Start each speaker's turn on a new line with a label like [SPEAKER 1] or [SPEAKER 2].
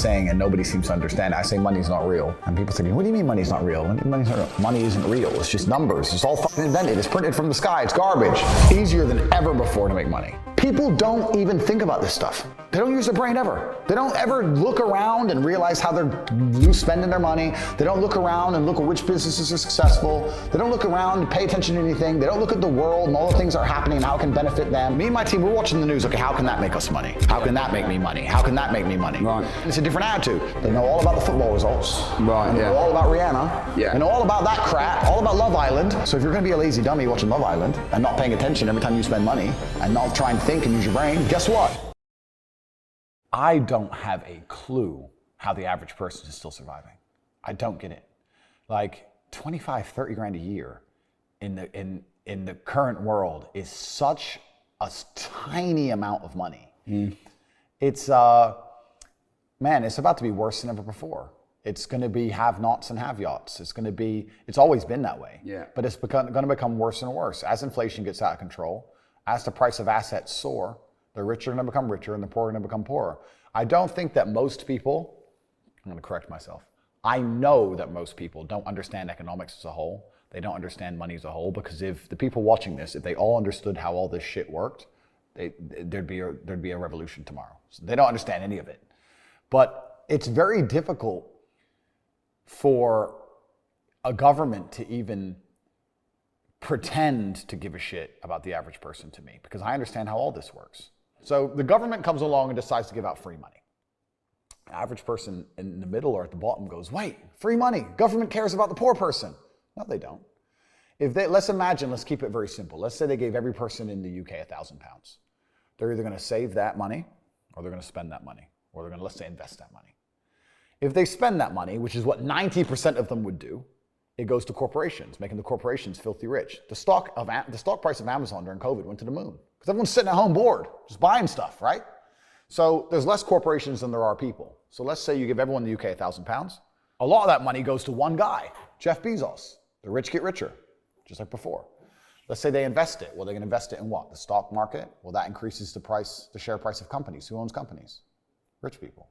[SPEAKER 1] saying, and nobody seems to understand it. I say money's not real. And people say, what do you mean money's not real? Money's not real. Money isn't real. It's just numbers. It's all fucking invented. It's printed from the sky. It's garbage. Easier than ever before to make money. People don't even think about this stuff. They don't use their brain ever. They don't ever look around and realize how they're spending their money. They don't look around and look at which businesses are successful. They don't look around and pay attention to anything. They don't look at the world and all the things that are happening and how it can benefit them. Me and my team, we're watching the news. Okay, how can that make us money? How can that make me money? How can that make me money?
[SPEAKER 2] Right.
[SPEAKER 1] It's a different attitude. They know all about the football results.
[SPEAKER 2] Right,
[SPEAKER 1] They know all about Rihanna.
[SPEAKER 2] Yeah.
[SPEAKER 1] They know all about that crap, all about Love Island. So if you're gonna be a lazy dummy watching Love Island and not paying attention every time you spend money and not try and think and use your brain, guess what? I don't have a clue how the average person is still surviving. I don't get it. Like 25, 30 grand a year in the current world is such a tiny amount of money. It's, man, it's about to be worse than ever before. It's gonna be have-nots and have-yachts. It's always been that way.
[SPEAKER 2] Yeah.
[SPEAKER 1] But it's gonna become worse and worse. As inflation gets out of control, as the price of assets soar, the rich are gonna become richer and the poor are gonna become poorer. I don't think that most people, I'm gonna correct myself. I know that most people don't understand economics as a whole. They don't understand money as a whole, because if the people watching this, if they all understood how all this shit worked, there'd be a revolution tomorrow. So they don't understand any of it. But it's very difficult for a government to even pretend to give a shit about the average person to me, because I understand how all this works. So the government comes along and decides to give out free money. The average person in the middle or at the bottom goes, wait, free money, government cares about the poor person. No, they don't. Let's keep it very simple. Let's say they gave every person in the UK £1,000. They're either gonna save that money or they're gonna spend that money, or they're gonna, let's say, invest that money. If they spend that money, which is what 90% of them would do, it goes to corporations, making the corporations filthy rich. The stock price of Amazon during COVID went to the moon because everyone's sitting at home bored, just buying stuff, right? So there's less corporations than there are people. So let's say you give everyone in the UK £1,000. A lot of that money goes to one guy, Jeff Bezos. The rich get richer, just like before. Let's say they invest it. Well, they're gonna invest it in what? The stock market? Well, that increases the share price of companies. Who owns companies? Rich people.